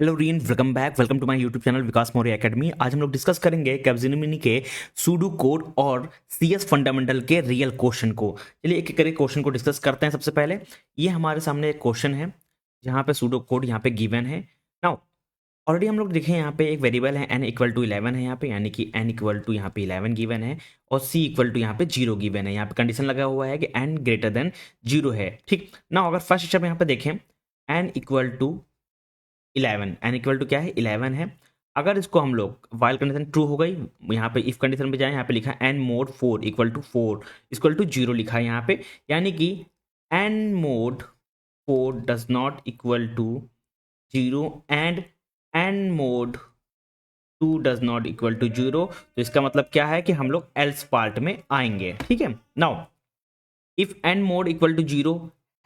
Hello रीन, welcome back. Welcome to my YouTube channel Vikas Maurya academy. आज हम लोग डिस्कस करेंगे कैप्जेमिनी के सूडो कोड और सीएस फंडामेंटल के रियल क्वेश्चन को। चलिए एक एक करके क्वेश्चन को डिस्कस करते हैं। सबसे पहले ये हमारे सामने एक क्वेश्चन है जहाँ पे सूडो कोड यहाँ पे गिवन है। नाउ ऑलरेडी हम लोग देखें यहाँ पे एक वेरिएबल है n इक्वल टू 11 है यहाँ पे, यानी कि n इक्वल टू यहाँ पे 11 गिवन है और c इक्वल टू यहाँ पे 0 गिवन है। यहाँ पे कंडीशन लगा हुआ है कि n ग्रेटर देन 0 है। ठीक ना, अगर फर्स्ट स्टेप यहाँ पे देखें n equal to 11, n equal to क्या है 11 है। अगर इसको हम लोग वाइल कंडीशन ट्रू हो गई, यहाँ पे इफ कंडीशन पे जाए, यहाँ पे लिखा n mod 4 equal to 4 equal to 0 लिखा है यहाँ पे, यानी कि n mod 4 does not equal to 0 and n mod 2 does not equal to 0। तो इसका मतलब क्या है कि हम लोग एल्स पार्ट में आएंगे। ठीक है, now if n mod equal to 0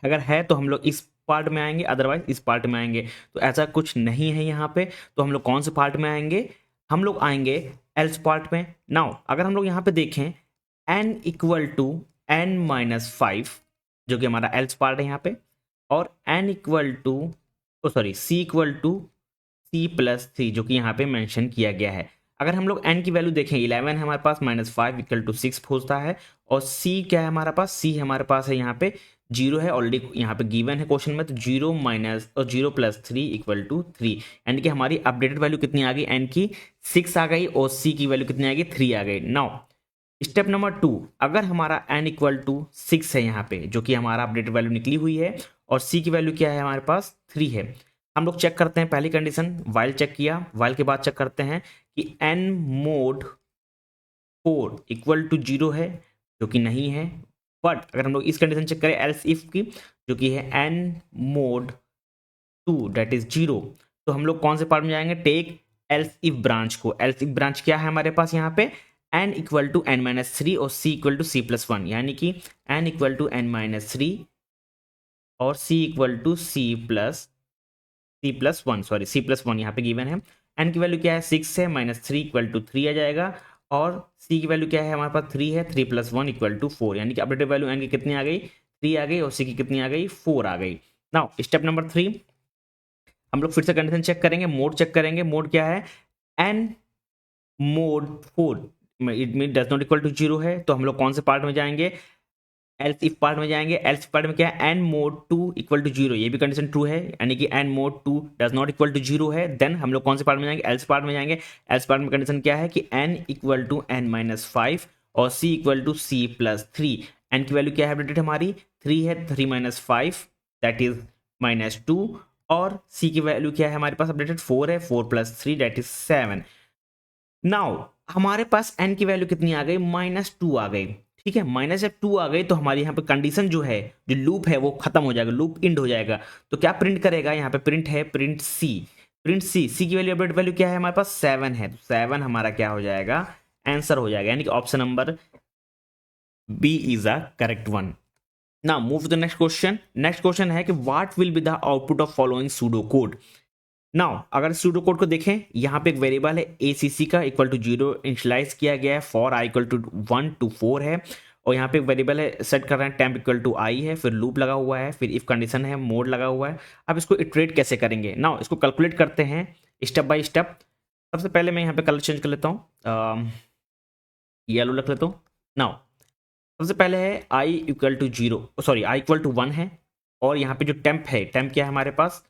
अगर है तो हम लोग इस पार्ट में आएंगे, अदरवाइज इस पार्ट में आएंगे। तो ऐसा कुछ नहीं है यहाँ पे, तो हम लोग कौन से पार्ट में आएंगे? हम लोग आएंगे एल्स पार्ट में। नाउ अगर हम लोग यहाँ पे देखें n equal to n minus 5 जो कि हमारा एल्स पार्ट है यहाँ पे, और n equal to c equal to c plus 3 जो कि यहाँ पे मेंशन किया गया है। अगर हम लोग n की वैल्यू देखें 11 है हमारे पास, माइनस 5 इक्वल टू 6 पूछता है, और c क्या है हमारे पास? c हमारे पास है यहाँ पे 0 है, ऑलरेडी यहाँ पे गिवन है क्वेश्चन में। तो 0 माइनस और 0 प्लस 3 इक्वल टू 3, यानी कि हमारी अपडेटेड वैल्यू कितनी आ गई? n की 6 आ गई और c की वैल्यू कितनी आ गई? 3 आ गई। नाउ स्टेप नंबर 2, अगर हमारा n इक्वल टू 6 है यहाँ पे जो कि हमारा अपडेटेड वैल्यू निकली हुई है, और c की वैल्यू क्या है हमारे पास? 3 है। हम लोग चेक करते हैं पहली कंडीशन, वाइल चेक किया, वाइल के बाद चेक करते हैं कि n मोड 4 इक्वल टू 0 है जो कि नहीं है। बट अगर हम लोग इस कंडीशन चेक करें एल्स इफ की, जो कि है n मोड 2 डेट इज 0, तो हम लोग कौन से पार्ट में जाएंगे? टेक एल्स इफ ब्रांच को। एल्स इफ ब्रांच क्या है हमारे पास यहाँ पे? n equal to n minus 3 और c equal to c plus 1, यानी कि n equal to n minus 3 और c equal to c plus 1, sorry c plus 1 यहाँ पे गिवन है। n की वैल्यू क्या है? 6 है, माइनस 3 इक्वल टू 3 आ जाएगा, और c की वैल्यू क्या है हमारे पास? 3 है, 3 प्लस 1 इक्वल टू 4, यानी कि अपडेटेड वैल्यू n की कितनी आ गई? 3 आ गई, और c की कितनी आ गई? 4 आ गई। नाउ स्टेप नंबर 3, हम लोग फिर से कंडीशन चेक करेंगे, मोड चेक करेंगे। मोड क्या है? n mod 4 it mean does not equal to 0 है, तो हम लोग कौन से पार्ट में जाएंगे? एल्स इफ पार्ट में जाएंगे। एल्स पार्ट में क्या है? n मोड 2 इक्वल टू 0, ये भी कंडीशन ट्रू है, यानी कि n mod 2 does not equal to 0 है। देन हम लोग कौन से पार्ट में जाएंगे? एल्स पार्ट में जाएंगे। एल्स पार्ट में कंडीशन क्या है कि n equal to n minus 5 और c equal to c plus 3। n की वैल्यू क्या है अपडेटेड हमारी? 3 है, 3 माइनस 5 दैट इज माइनस 2, और c की वैल्यू क्या है हमारे पास अपडेटेड? 4 है, 4 प्लस 3 दैट इज 7। नाउ हमारे पास n की वैल्यू कितनी आ गई? माइनस 2 आ गई। ठीक है, माइनस जब 2 आ गई तो हमारी यहाँ पे कंडीशन जो है, जो लूप है वो खत्म हो जाएगा, लूप इंड हो जाएगा। तो क्या प्रिंट करेगा? यहाँ पे प्रिंट है, प्रिंट सी। प्रिंट सी, सी की वैल्यू अपडेट वैल्यू क्या है हमारे पास? 7 है, तो 7 हमारा क्या हो जाएगा? आंसर हो जाएगा, यानी कि option number b is a correct one. Now move to the next question. Next question है कि what will be the output of following pseudo code. Now अगर सूडो कोड को देखें, यहाँ पे एक वेरिएबल है acc का इक्वल टू 0 इनिशियलाइज किया गया है, for i equal to 1 to 4 है, और यहाँ पे एक वेरिएबल है सेट कर रहे हैं टेम्प इक्वल टू i है, फिर लूप लगा हुआ है, फिर इफ कंडीशन है, मोड लगा हुआ है। अब इसको इटरेट कैसे करेंगे? नाउ इसको कैलकुलेट करते हैं स्टेप बाय स्टेप। सबसे पहले मैं यहाँ पे कलर चेंज कर लेता हूँ, येलो रख लेता हूँ। नाउ सबसे पहले है i equal to 0, sorry i equal to 1 है, और यहाँ पे जो टेम्प है, टेम्प क्या है हमारे पास?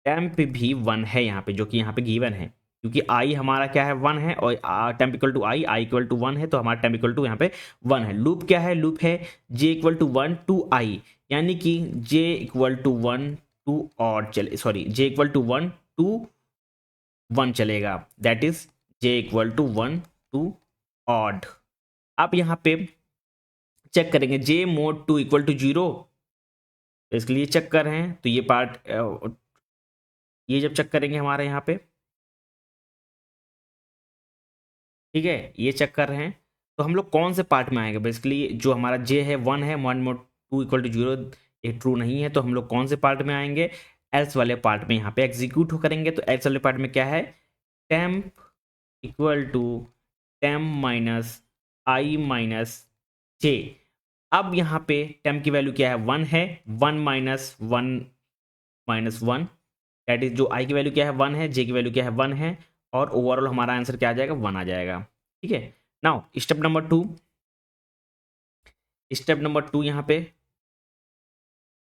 टेम्प भी 1 है यहाँ पे, जो कि यहाँ पे गिवन है, क्योंकि आई हमारा क्या है? 1 है, और temp equal to i equal to 1 है, तो हमारा टेम्प इक्वल टू यहाँ पे 1 है। लूप क्या है? लूप है j equal to 1 to i, यानी कि जे इक्वल टू 1 टू और चले, sorry j equal to 1 to 1 चलेगा, that is j equal to 1 to odd. आप यहाँ पे चेक करेंगे जे मोड 2 इक्वल टू 0, तो इसके लिए चेक कर रहे हैं, तो ये पार्ट, ये जब चेक करेंगे हमारे यहाँ पे, ठीक है, ये चेक कर रहे हैं, तो हम लोग कौन से पार्ट में आएंगे? बेसिकली जो हमारा जे है 1 है, 1 मोड 2 इक्वल टू 0 ये ट्रू नहीं है, तो हम लोग कौन से पार्ट में आएंगे? एल्स वाले पार्ट में यहाँ पे एग्जीक्यूट हो करेंगे। तो एल्स वाले पार्ट में क्या है? Temp equal to temp minus i minus j. अब यहाँ पे टेम्प की वैल्यू क्या है? 1 है, 1 माइनस 1 माइनस 1 दैट इज जो आई की वैल्यू क्या है 1 है, जे की वैल्यू क्या है 1 है, और ओवरऑल हमारा आंसर क्या आ जाएगा 1 आ जाएगा। ठीक है, नाउ स्टेप नंबर 2 यहाँ पे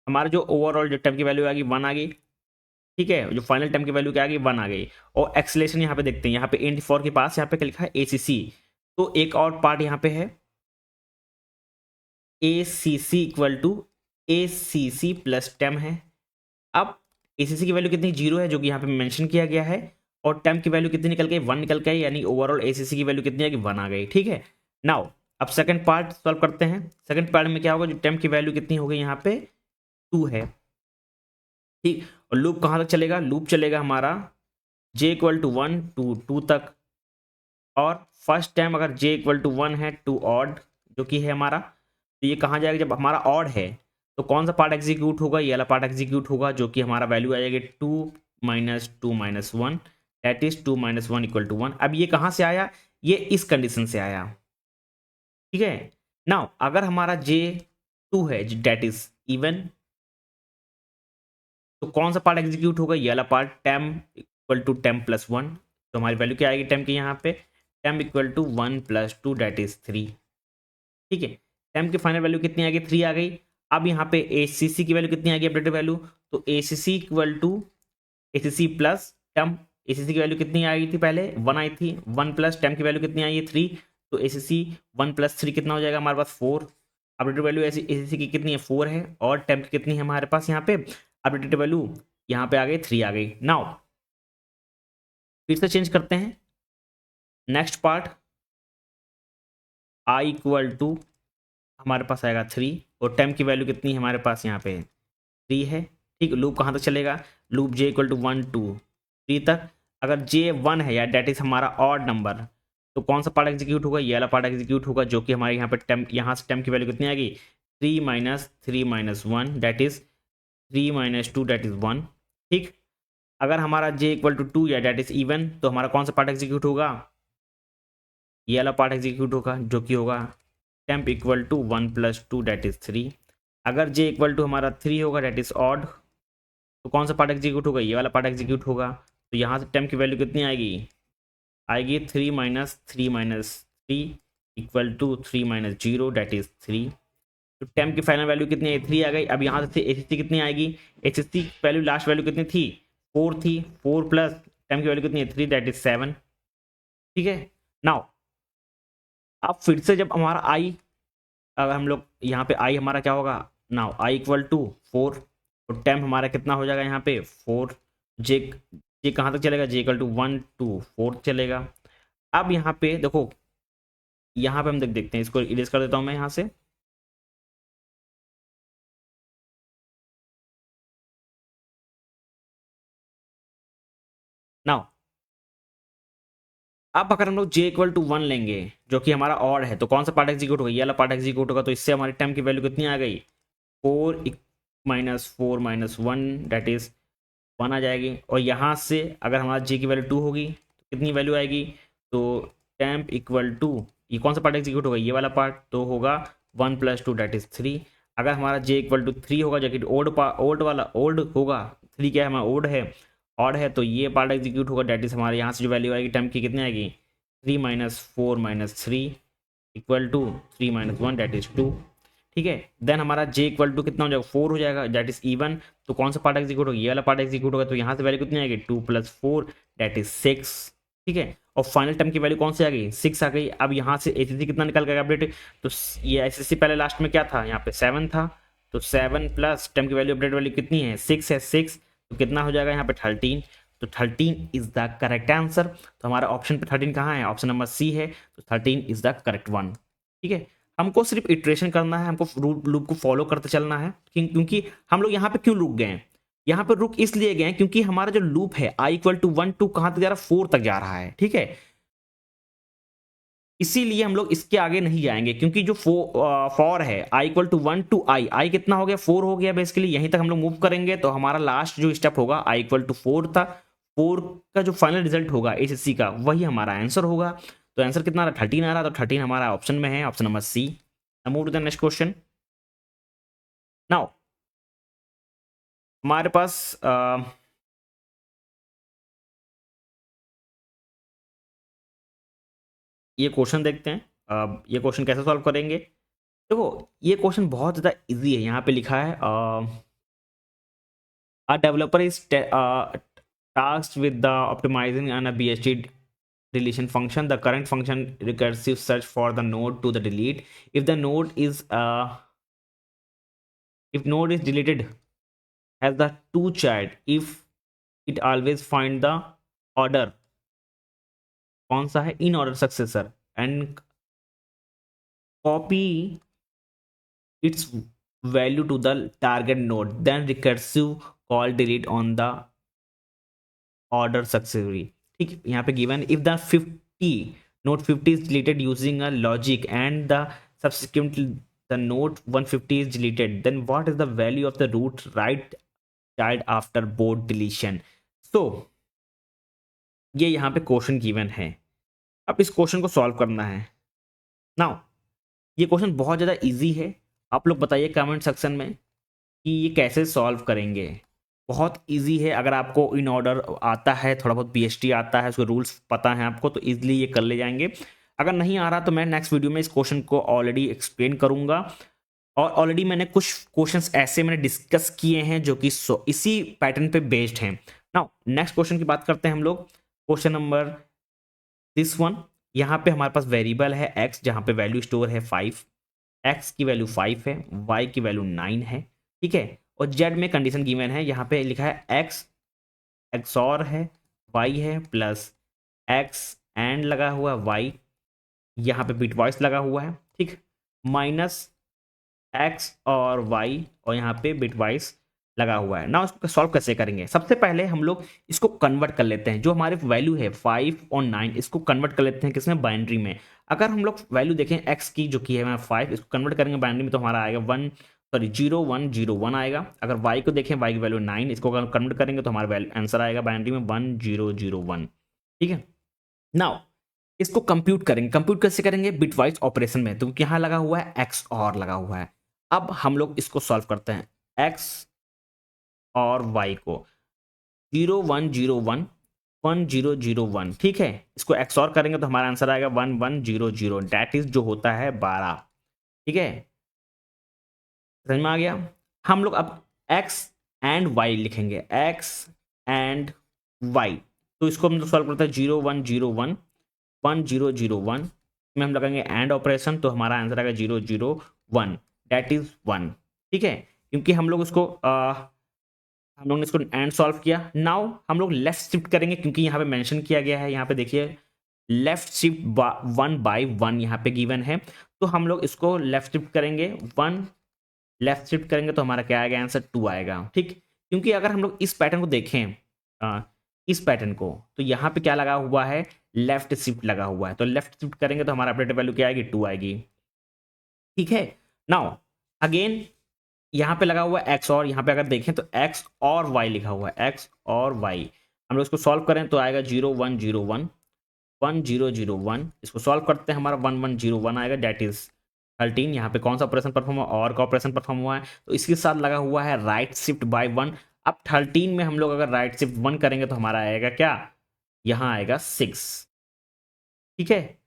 हमारा जो ओवरऑल जो टर्म की वैल्यू आ गई 1 आ गई। ठीक है, जो फाइनल टर्म की वैल्यू क्या आ गई 1 आ गई। और एक्सलेशन यहाँ पे देखते हैं, यहाँ पे इंड फॉर के पास यहाँ पे लिखा है एसीसी, तो एक और पार्ट यहाँ पे है a c c equal to a c c plus temp है। अब ए सी सी की वैल्यू कितनी 0 है, जो कि यहाँ पे मेंशन किया गया है, और टेम की वैल्यू कितनी निकल गई 1 निकल गई, यानी ओवरऑल ए सी सी की वैल्यू कितनी आ गई 1 आ गई। ठीक है, नाउ अब सेकंड पार्ट सॉल्व करते हैं। सेकंड पार्ट में क्या होगा, जो टेम की वैल्यू कितनी हो गई यहाँ पे 2 है। ठीक, और लूप कहाँ तक चलेगा, लूप चलेगा हमारा j इक्वल टू 1 टू 2 तक, और फर्स्ट टाइम अगर j इक्वल टू 1 है टू ऑड जो कि है हमारा, तो ये कहाँ जाएगा, जब हमारा ऑड है तो कौन सा पार्ट एग्जीक्यूट होगा, ये वाला पार्ट एग्जीक्यूट होगा, जो कि हमारा वैल्यू आ जाएगी 2 minus 1, that is 2 minus 1 equal to 1। अब ये कहाँ से आया, ये इस कंडीशन से आया। ठीक है, नाउ अगर हमारा j 2 है दैट इज इवन, तो कौन सा पार्ट एग्जीक्यूट होगा, ये वाला part temp equal to temp plus 1, तो हमारी वैल्यू क्या आएगी टेम की यहाँ पे, temp equal to 1 plus 2 that is 3। ठीक है, टेम की फाइनल वैल्यू कितनी आ गई 3 आ गई। अब यहाँ पे ए सी सी की वैल्यू कितनी आ गई अपडेटेड वैल्यू, तो a c c equal to a c c plus temp, a c c की वैल्यू कितनी आई थी पहले 1 आई थी, 1 प्लस टेम की वैल्यू कितनी आई है 3, तो ए सी सी 1 प्लस 3 कितना हो जाएगा हमारे पास 4। अपडेटेड वैल्यू ए सी सी की कितनी है 4 है, और टेम की कितनी है हमारे पास यहाँ पे अपडेटेड वैल्यू, यहाँ पे आ गई 3 आ गई। नाउ फिर से चेंज करते हैं, next part i equal to हमारे पास आएगा 3, और टेम की वैल्यू कितनी है हमारे पास यहाँ पे 3 है। ठीक, लूप कहाँ तक चलेगा, लूप j इक्वल टू 1 2 3 तक। अगर j 1 है या डेट इज हमारा ऑड नंबर, तो कौन सा पार्ट एग्जीक्यूट होगा, ये वाला पार्ट एग्जीक्यूट होगा, जो कि हमारे यहाँ पे टेम, यहाँ से टेम की वैल्यू कितनी आएगी 3 minus 1 that is 3 minus 2 that is 1। ठीक, अगर हमारा j इक्वल टू 2 या डेट इज इवन, तो हमारा कौन सा पार्ट एग्जीक्यूट होगा, ये वाला पार्ट एग्जीक्यूट होगा, जो कि होगा temp equal to 1 plus 2 that is 3। अगर j इक्वल टू हमारा 3 होगा डेट इज ऑड, तो कौन सा पार्ट एग्जीक्यूट होगा, ये वाला पार्ट एग्जीक्यूट होगा, तो यहाँ से टेम्प की वैल्यू कितनी आएगी, आएगी 3 equal to 3 minus 0 that is 3। तो टेम्प की फाइनल वैल्यू कितनी है 3 आ गई। अब यहाँ से एच कितनी आएगी, एच वैल्यू लास्ट वैल्यू कितनी थी 4 थी, 4 प्लस टेम्प की वैल्यू कितनी है 3 दैट इज 7। ठीक है, नाउ अब फिर से जब हमारा आई, अगर हम लोग यहाँ पे आई हमारा क्या होगा, नाउ आई इक्वल टू 4, तो टेम्प हमारा कितना हो जाएगा यहाँ पे 4, जे जे कहाँ तक चलेगा, जे इक्वल टू 1 टू 4 चलेगा। अब यहाँ पे देखो, यहाँ पे हम देखते हैं, इसको इरेज कर देता हूँ मैं यहाँ से। नाउ अब अगर हम लोग j इक्वल टू 1 लेंगे, जो कि हमारा ऑड है, तो कौन सा पार्ट एग्जीक्यूट होगा, ये वाला पार्ट एग्जीक्यूट होगा, तो इससे हमारी टाइम की वैल्यू कितनी आ गई 4 माइनस 1 डेट इज 1 आ जाएगी। और यहाँ से अगर हमारा j की वैल्यू 2 होगी तो कितनी वैल्यू आएगी, तो टेम्प इक्वल टू, ये कौन सा पार्ट एग्जीक्यूट होगा, ये वाला पार्ट, तो होगा 1 प्लस 2 डेट इज 3। अगर हमारा j इक्वल टू 3 होगा, जो कि ओल्ड वाला ओल्ड होगा, 3 क्या है हमारा ओल्ड है, ऑड है, तो ये पार्ट एग्जीक्यूट होगा, डेट इज हमारे यहाँ से जो वैल्यू आएगी टाइम की कितनी आएगी 3 minus 4 minus 3 equal to 3 minus 1 that is 2। ठीक है, देन हमारा j इक्वल टू कितना हो जाएगा 4 हो जाएगा, दैट इज इवन, तो कौन सा पार्ट एग्जीक्यूट होगा, ये वाला पार्ट एग्जीक्यूट होगा, तो यहाँ से वैल्यू कितनी आएगी 2 प्लस 4 दैट इज 6। ठीक है, और फाइनल टर्म की वैल्यू कौन सी आ गई 6 आ गई। अब यहाँ से एसीसी कितना निकल गया अपडेट, तो ये एसीसी पहले लास्ट में क्या था, यहाँ पे 7 था, तो 7 प्लस टर्म की वैल्यू अपडेट वैल्यू कितनी है 6 है, 6 तो कितना हो जाएगा यहाँ पे 13, तो 13 इज द करेक्ट आंसर। तो हमारा ऑप्शन पे 13 कहाँ है, ऑप्शन नंबर सी है, तो 13 इज द करेक्ट वन। ठीक है, हमको सिर्फ इटरेशन करना है, हमको लूप को फॉलो करते चलना है, क्योंकि हम लोग यहाँ पे क्यों रुक गए हैं, यहाँ पे रुक इसलिए गए हैं क्योंकि हमारा जो लूप है आई इक्वल टू 1 टू कहाँ तक जा रहा है 4 तक जा रहा है। ठीक है, इसीलिए हम लोग इसके आगे नहीं जाएंगे, क्योंकि जो फॉर है आई इक्वल टू 1 टू आई कितना हो गया 4 हो गया, बेसिकली यहीं तक हम लोग मूव करेंगे, तो हमारा लास्ट जो स्टेप होगा आई इक्वल टू 4 था, 4 का जो फाइनल रिजल्ट होगा एचएससी का वही हमारा आंसर होगा। तो आंसर कितना आ रहा 13 आ रहा, तो 13 हमारा ऑप्शन में है, option number c. Move to the next question. Now हमारे पास ये क्वेश्चन देखते हैं। ये क्वेश्चन कैसे सॉल्व करेंगे। देखो ये क्वेश्चन बहुत ज़्यादा इजी है। यहाँ पे लिखा है a developer is tasked with the optimizing an a BHT deletion function. The current function recursive search for the node to the delete. If the node is if node is deleted has the two child, if it always find the order, कौन सा है, in order successor, and copy its value to the target node, then recursive call delete on the order successively. ठीक, यहाँ पे given if the 50 node 50 is deleted using a logic and the subsequently the node 150 is deleted, then what is the value of the root right child after both deletion. So ये यहाँ पे question given है। अब इस question को solve करना है। Now ये क्वेश्चन बहुत ज़्यादा इजी है। आप लोग बताइए कमेंट सेक्शन में कि ये कैसे सॉल्व करेंगे। बहुत इजी है। अगर आपको इन ऑर्डर आता है, थोड़ा बहुत बीएसटी आता है, उसके रूल्स पता है आपको, तो इजीली ये कर ले जाएंगे। अगर नहीं आ रहा तो मैं नेक्स्ट वीडियो में इस क्वेश्चन को ऑलरेडी एक्सप्लेन करूंगा। और ऑलरेडी मैंने कुछ क्वेश्चंस ऐसे मैंने डिस्कस किए हैं जो कि इसी पैटर्न पे बेस्ड हैं। नाउ नेक्स्ट क्वेश्चन की बात करते हैं हम लोग। Question number this one. यहाँ पे हमारे पास वेरिएबल है x, जहाँ पे वैल्यू स्टोर है 5। x की वैल्यू 5 है, y की वैल्यू 9 है, ठीक है। और z में कंडीशन गिवन है, यहाँ पे लिखा है x XOR है, y है, प्लस x एंड लगा हुआ y, यहाँ पे बिट वॉइस लगा हुआ है, ठीक, माइनस x और y और यहाँ पे बिट वाइज लगा हुआ है ना। उसको सॉल्व कैसे करेंगे। सबसे पहले हम लोग इसको कन्वर्ट कर लेते हैं। जो हमारे वैल्यू है 5 और 9, इसको कन्वर्ट कर लेते हैं किसमें, बाइनरी में। अगर हम लोग वैल्यू देखें x की जो की है 5, इसको कन्वर्ट करेंगे बाइनरी में तो हमारा आएगा 0 1 0 1 आएगा। अगर y को देखें, y की वैल्यू 9, इसको कन्वर्ट करेंगे तो हमारा आंसर आएगा बाइनरी में 1 0 0 1, ठीक है। नाउ इसको कंप्यूट करेंगे। कंप्यूट कैसे करेंगे, बिटवाइज ऑपरेशन में, तो यहाँ लगा हुआ है x और लगा हुआ है। अब हम लोग इसको सॉल्व करते हैं, x और y को 0 1 0 1 1 0 0 1, ठीक है। इसको XOR करेंगे तो हमारा आंसर आएगा 1 1 0 0, डेट इज जो होता है 12, ठीक है। समझ में आ गया। हम लोग अब x एंड y लिखेंगे, x एंड y। तो इसको हम लोग सॉल्व करते हैं 0 1 0 1 1 0 0 1 में हम लगाएंगे एंड ऑपरेशन, तो हमारा आंसर आएगा 0 0 1, डेट इज 1, ठीक है। क्योंकि हम लोग इसको हम लोग ने इसको एंड सॉल्व किया। नाउ हम लोग लेफ्ट शिफ्ट करेंगे, क्योंकि यहाँ पे मेंशन किया गया है, यहाँ पे देखिए लेफ्ट शिफ्ट 1 बाई 1 यहाँ पे गिवन है। तो हम लोग इसको लेफ्ट शिफ्ट करेंगे, 1 लेफ्ट शिफ्ट करेंगे तो हमारा क्या आएगा, आंसर 2 आएगा, ठीक। क्योंकि अगर हम लोग इस पैटर्न को देखें, इस पैटर्न को, तो यहाँ पे क्या लगा हुआ है, लेफ्ट शिफ्ट लगा हुआ है। तो लेफ्ट शिफ्ट करेंगे तो हमारा अपडेटेड वैल्यू क्या आएगी, 2 आएगी, ठीक है। नाउ अगेन यहाँ पे लगा हुआ है x, और यहाँ पे अगर देखें तो x और y लिखा हुआ है, x और y। हम लोग इसको सॉल्व करें तो आएगा 0 1 0 1 1 0 0 1। इसको सॉल्व करते हैं, हमारा 1 1 0 1 आएगा, डेट इज 13। यहाँ पे कौन सा ऑपरेशन परफॉर्म हुआ, और का ऑपरेशन परफॉर्म हुआ है, तो इसके साथ लगा हुआ है राइट शिफ्ट बाय 1। अब 13 में हम लोग अगर राइट शिफ्ट 1 करेंगे तो हमारा आएगा क्या, यहाँ आएगा 6, ठीक है।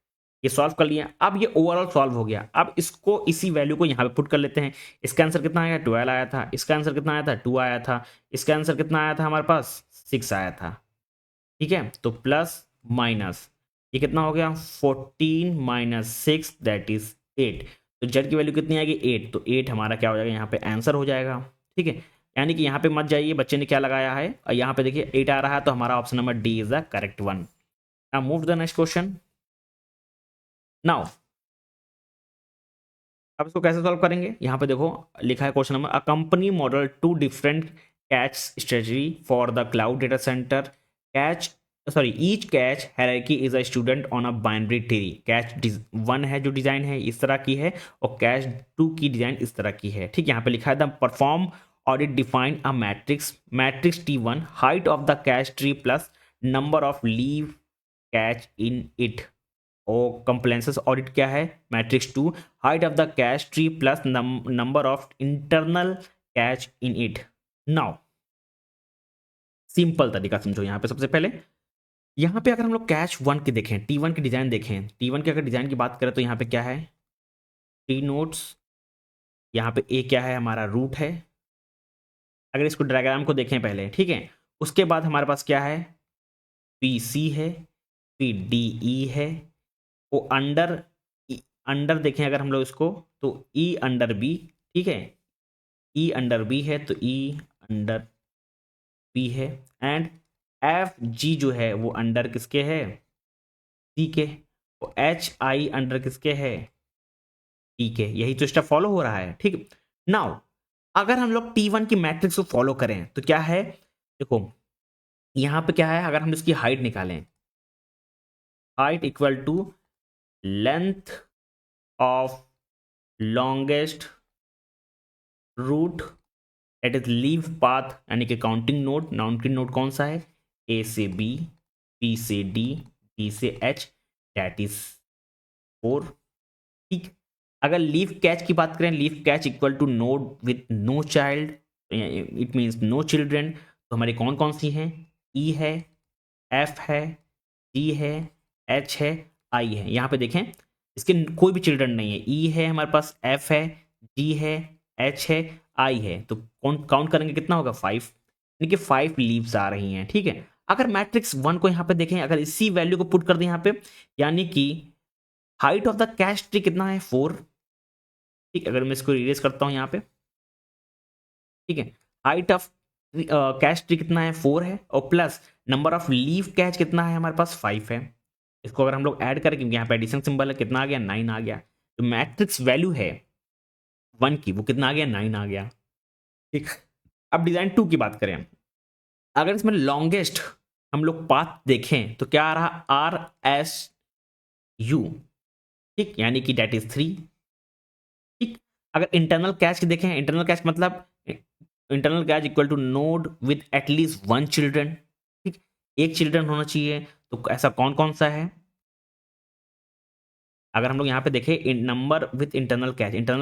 ये सॉल्व कर लिया। अब ये ओवरऑल सॉल्व हो गया। अब इसको इसी वैल्यू को यहाँ पे पुट कर लेते हैं। इसका आंसर कितना आया, 12 आया था। इसका आंसर कितना आया था, 2 आया था। इसका आंसर कितना आया था, हमारे पास 6 आया था, ठीक है। तो प्लस माइनस ये कितना हो गया, 14 माइनस 6 दैट इज 8। तो जेड की वैल्यू कितनी आएगी, 8। तो 8 हमारा क्या हो जाएगा, यहाँ पे आंसर हो जाएगा, ठीक है। यानी कि यहाँ पे मत जाइए, बच्चे ने क्या लगाया है, और यहाँ पे देखिए 8 आ रहा है, तो हमारा option number d is the correct one. Now move to the next question. Now अब इसको कैसे सॉल्व करेंगे, यहाँ पे देखो लिखा है question number, a company model 2 different catch strategy for the cloud data centre. Catch each catch hierarchy is a student on a binary tree. Catch 1 है जो डिजाइन है इस तरह की है, और कैच 2 की डिजाइन इस तरह की है, ठीक। यहाँ पे लिखा है the perform audit define a matrix T1 height of the catch tree plus number of leave catch in it. और कंप्लेंसेस ऑडिट क्या है, matrix 2 height of the cash tree plus number of internal catch in it. Now simple तरीका समझो। यहाँ पे सबसे पहले यहाँ पे अगर हम लोग कैच वन की देखें, T1 की डिजाइन देखें, T1 की अगर डिजाइन की बात करें तो यहाँ पे क्या है, टी नोट्स, यहाँ पे ए क्या है हमारा रूट है। अगर इसको डायग्राम को देखें पहले, ठीक है, उसके बाद हमारे पास क्या है, पी सी है, पी डी ई है, वो अंडर अंडर देखें अगर हम लोग इसको, तो ई अंडर बी, ठीक है, ई अंडर बी है तो ई अंडर बी है, एंड एफ जी जो है वो अंडर किसके है, सी के, वो एच आई अंडर किसके है, टी के। यही तो स्टेप फॉलो हो रहा है, ठीक। नाउ अगर हम लोग T1 की मैट्रिक्स को फॉलो करें तो क्या है, देखो यहां पे क्या है, अगर हम इसकी हाइट निकालें, height equal to length of longest root at is leaf path, यानी कि काउंटिंग नोड कौन सा है, ए से बी, बी से डी, डी से एच, दैट इज 4, ठीक। अगर लीव कैच की बात करें, leaf catch equal to node with no child, it means no children, तो हमारी कौन कौन सी हैं, ई है, एफ है, जी है, एच है, आई है। यहाँ पे देखें इसके कोई भी चिल्ड्रन नहीं है, ई है हमारे पास, एफ है, जी है, एच है, आई है, तो कौन काउंट करेंगे कितना होगा 5, यानी कि 5 लीव्स आ रही हैं, ठीक है। अगर मैट्रिक्स 1 को यहाँ पे देखें, अगर इसी वैल्यू को पुट कर दें यहाँ पे, यानी कि height of the cash tree कितना है 4, ठीक। अगर मैं इसको इरेज करता हूँ यहाँ पे, ठीक है, हाइट ऑफ कैश ट्री कितना है 4 है, और plus number of leave catch कितना है हमारे पास 5 है। इसको अगर हम लोग ऐड करें, क्योंकि यहाँ पे एडिशन सिंबल है, कितना आ गया 9 आ गया, तो मैट्रिक्स वैल्यू है 1 की, वो कितना आ गया 9 आ गया, ठीक। अब डिजाइन 2 की बात करें, अगर इसमें लॉन्गेस्ट हम लोग पाथ देखें तो क्या आ रहा, आर एस यू, ठीक, यानी कि डेट इज 3, ठीक। अगर इंटरनल कैश की देखें, इंटरनल कैश मतलब internal cash equal to node with at least 1 children, ठीक, एक चिल्ड्रन होना चाहिए, तो ऐसा कौन कौन सा है। अगर हम लोग यहाँ पे देखें नंबर विथ इंटरनल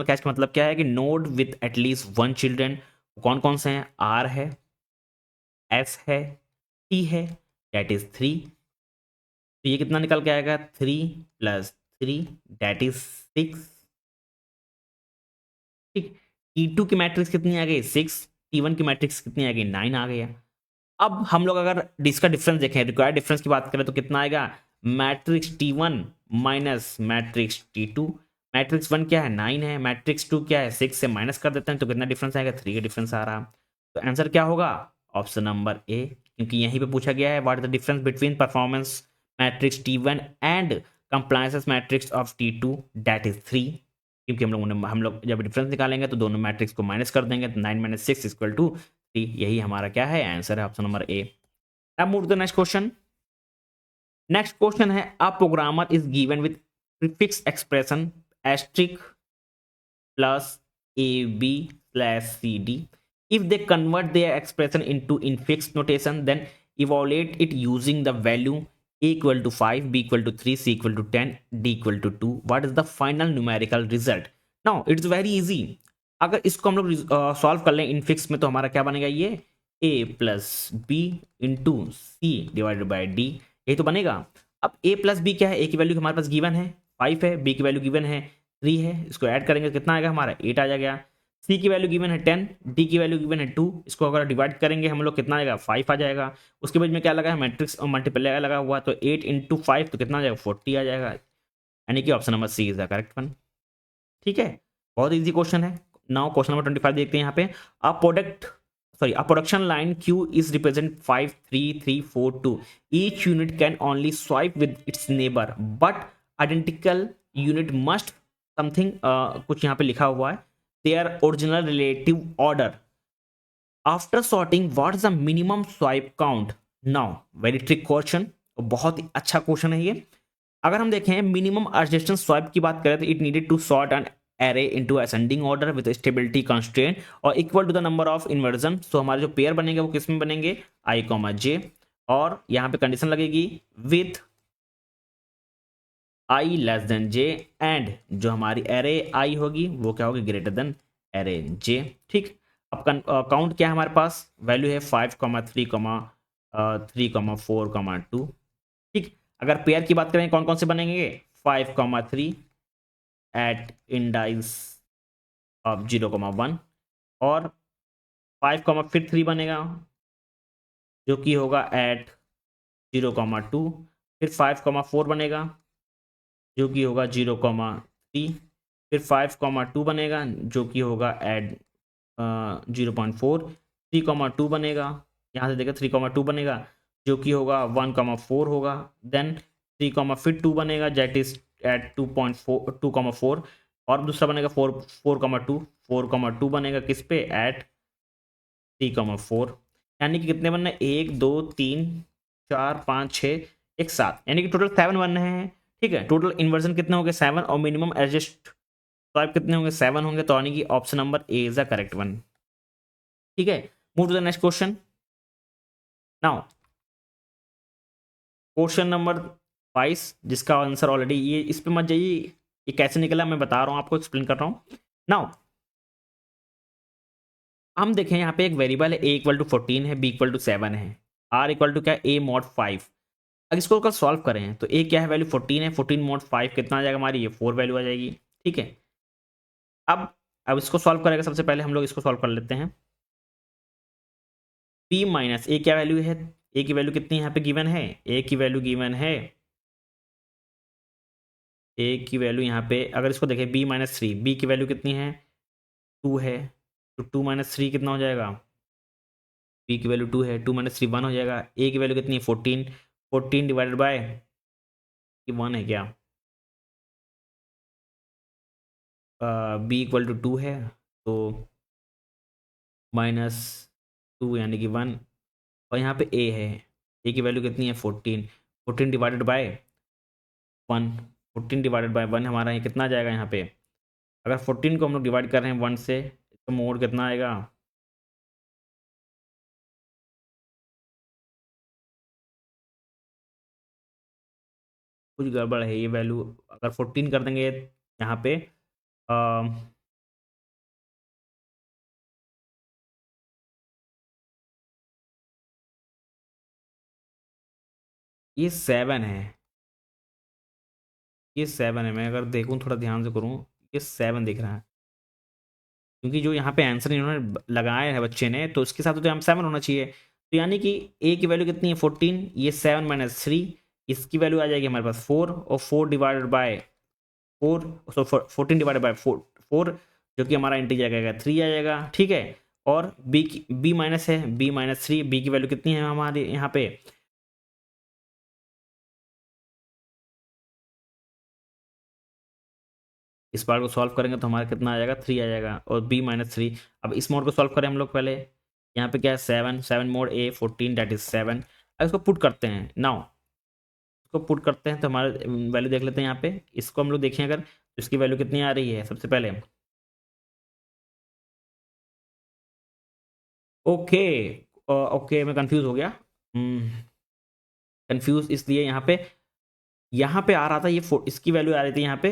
कैश का मतलब क्या है कि नोड विथ एटलीस्ट 1 चिल्ड्रन, कौन कौन से हैं, आर है, एस है, टी है, दैट इज 3, तो ये कितना निकल के आएगा 3 + 3 दैट इज 6, ठीक। T2 की मैट्रिक्स कितनी आ गई 6, T1 की मैट्रिक्स कितनी आ गई 9 आ गया। अब हम लोग अगर इसका डिफरेंस देखें, रिक्वायर्ड डिफरेंस की बात करें तो कितना आएगा, matrix T1 minus matrix T2, matrix 1 क्या है 9 है, मैट्रिक्स 2 क्या है 6 से माइनस कर देते हैं तो कितना डिफरेंस आएगा 3 का डिफरेंस आ रहा। तो आंसर क्या होगा, ऑप्शन नंबर ए, क्योंकि यहीं पे पूछा गया है what is the difference between performance matrix T1 and compliance matrix of T2 that is 3, क्योंकि हम लोग जब डिफरेंस निकालेंगे तो दोनों मैट्रिक्स को माइनस कर देंगे, तो 9 - 6 = 3, यही हमारा क्या है आंसर है, ऑप्शन नंबर ए। अब move to the next question. Next question है, a programmer is given with prefix expression asterisk plus a b slash c d, if they convert their expression into infix notation then evaluate it using the value a equal to 5, b equal to 3, c equal to 10, d equal to 2, what is the final numerical result। now it's very easy, अगर इसको हम लोग solve कर लें infix में तो हमारा क्या बनेगा, ये a plus b into c divided by d, यही तो बनेगा। अब a प्लस बी क्या है, a की वैल्यू हमारे पास गिवन है 5 है, b की वैल्यू गिवन है 3 है, इसको ऐड करेंगे कितना आएगा हमारा 8 आ जाएगा, सी की वैल्यू गिवन है 10, डी की वैल्यू गिवन है 2, इसको अगर डिवाइड करेंगे हम लोग कितना आएगा 5 आ जाएगा। उसके बाद में क्या लगा है, मैट्रिक्स और मल्टीप्लाई लगा हुआ, तो 8 × 5 तो कितना आ जाएगा 40 आ जाएगा, यानी कि option number c is the correct one, ठीक है। बहुत इजी क्वेश्चन है। नाउ क्वेश्चन नंबर 25 देखते हैं यहाँ पे, a production line Q is represent 5 3 3 4 2, each unit can only swipe with its neighbor but identical unit must something कुछ यहाँ पे लिखा हुआ है, their original relative order after sorting what is the minimum swipe count। now very trick question, बहुत ही अच्छा question है ये। अगर हम देखें मिनिमम एडजस्टेंस स्वाइप की बात करें तो it needed to sort an array into ascending order with stability constraint और equal to the number of inversion. So हमारे जो पेयर बनेंगे वो किस में बनेंगे, i, j, और यहाँ पे कंडीशन लगेगी विथ i < j एंड जो हमारी एरे i होगी वो क्या होगी ग्रेटर देन एरे j, ठीक। अब काउंट क्या है हमारे पास, वैल्यू है 5, 3, 3, 4, 2, अगर पेयर की बात करें कौन कौन से बनेंगे, 5,3 एट इंडाइस ऑफ 0,1 और 5, फिर 3 बनेगा जो कि होगा एट 0,2, फिर 5,4 बनेगा जो कि होगा 0,3, फिर 5,2 बनेगा जो कि होगा एट 0.4, 3,2 बनेगा, यहाँ से देखा 3,2 बनेगा जो कि होगा 1,4 होगा, देन 3, फिर 2 बनेगा जेट इज एट 2.4 और दूसरा बनेगा 4,2 बनेगा किस पे, एट 3,4। यानी कि कितने बनने, 1 2 3 4 5 6 1 7, यानी कि टोटल 7 बनने हैं। ठीक है, टोटल इन्वर्जन कितने होंगे 7 और मिनिमम एडजस्ट स्वाइप कितने होंगे 7 होंगे, तो यानी कि option number a is the correct one. ठीक है, move to the next question. Now question number 22 जिसका आंसर ऑलरेडी, ये इस पे मत जाइए, ये कैसे निकला मैं बता रहा हूं आपको, एक्सप्लेन कर रहा हूं। नाउ हम देखें यहाँ पे एक वेरिएबल है a इक्वल टू 14 है, b इक्वल टू 7 है, r इक्वल टू क्या a mod 5। अगर इसको कल सॉल्व करें तो a क्या है वैल्यू 14 है, 14 mod 5 कितना आ जाएगा हमारी, ये 4 वैल्यू आ जाएगी। ठीक है, अब इसको सॉल्व करेगा, सबसे पहले हम लोग इसको सॉल्व कर लेते हैं। b माइनस a क्या वैल्यू है, a की वैल्यू कितनी यहाँ पे गिवन है, a की वैल्यू गिवन है, a की वैल्यू यहाँ पे अगर इसको देखें b माइनस 3, b की वैल्यू कितनी है 2 है, तो 2 माइनस 3 कितना हो जाएगा, b की वैल्यू 2 है, 2 माइनस 3 1 हो जाएगा। a की वैल्यू कितनी है 14, 14 डिवाइडेड बाय 1 है क्या, b इक्वल टू 2 है तो -2 यानी कि 1, और यहाँ पे a है, a की वैल्यू कितनी है 14, 14 डिवाइडेड बाय 1, 14 डिवाइडेड बाय 1 हमारा ये कितना आ जाएगा यहाँ पे, अगर 14 को हम लोग डिवाइड कर रहे हैं 1 से तो मोड कितना आएगा, कुछ गड़बड़ है, ये वैल्यू अगर 14 कर देंगे यहाँ पे ये 7 है, ये 7 है, मैं अगर देखूँ थोड़ा ध्यान से करूँ ये 7 दिख रहा है, क्योंकि जो यहाँ पे आंसर इन्होंने लगाया है बच्चे ने तो उसके साथ तो हम 7 होना चाहिए, तो यानी कि a की वैल्यू कितनी है 14, ये 7 माइनस 3, इसकी वैल्यू आ जाएगी हमारे पास 4, और 4 divided by 4, so 14 divided by 4 जो कि हमारा इंटीजर आएगा 3 आ जाएगा। ठीक है, और b माइनस है, b माइनस 3, b की वैल्यू कितनी है हमारे यहाँ पे, इस बार को सॉल्व करेंगे तो हमारा कितना आ जाएगा 3 आ जाएगा, और b माइनस 3। अब इस मोड को सॉल्व करें हम लोग पहले, यहाँ पे क्या है 7, 7 मोड a 14 दैट इज 7। अब इसको पुट करते हैं, नाउ इसको पुट करते हैं तो हमारा वैल्यू देख लेते हैं यहाँ पे, इसको हम लोग देखें अगर तो इसकी वैल्यू कितनी आ रही है सबसे पहले, ओके ओके मैं कंफ्यूज हो गया, कंफ्यूज इसलिए यहाँ पे आ रहा था ये इसकी वैल्यू आ रही थी यहाँ पे,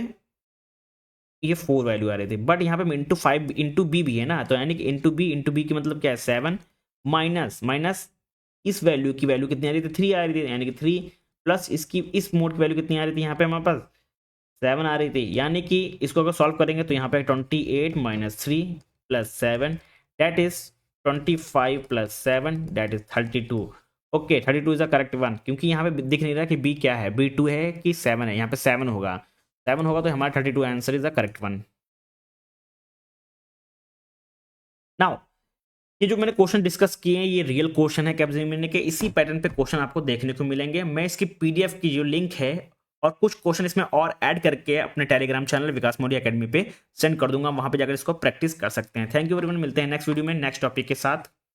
ये 4 वैल्यू आ रही थी, बट यहाँ पे इंटू 5 इंटू बी भी है ना, तो यानी कि इंटू बी की मतलब क्या है 7 माइनस माइनस इस वैल्यू की वैल्यू कितनी आ रही थी 3 आ रही थी, यानी कि 3 प्लस इसकी इस मोड की वैल्यू कितनी आ रही थी यहाँ पे हमारे पास 7 आ रही थी, यानी कि इसको अगर सॉल्व करेंगे तो यहाँ पे 28 minus 3 plus 7 that is 25 plus 7 that is 32। Okay 32 is the correct one, क्योंकि यहाँ पे दिख नहीं रहा कि बी क्या है, बी 2 है कि 7 है, यहाँ पे 7 होगा, 7 होगा तो हमारा 32 answer is the correct one. Now ये जो मैंने क्वेश्चन डिस्कस किए हैं ये रियल क्वेश्चन है कैपजेमिनी के, इसी पैटर्न पे क्वेश्चन आपको देखने को मिलेंगे। मैं इसकी पीडीएफ की जो लिंक है और कुछ क्वेश्चन इसमें और ऐड करके अपने टेलीग्राम चैनल विकास मोदी एकेडमी पे सेंड कर दूंगा, वहां पे जाकर इसको प्रैक्टिस कर सकते हैं। थैंक यू एवरीवन, मिलते हैं नेक्स्ट वीडियो में नेक्स्ट टॉपिक के साथ।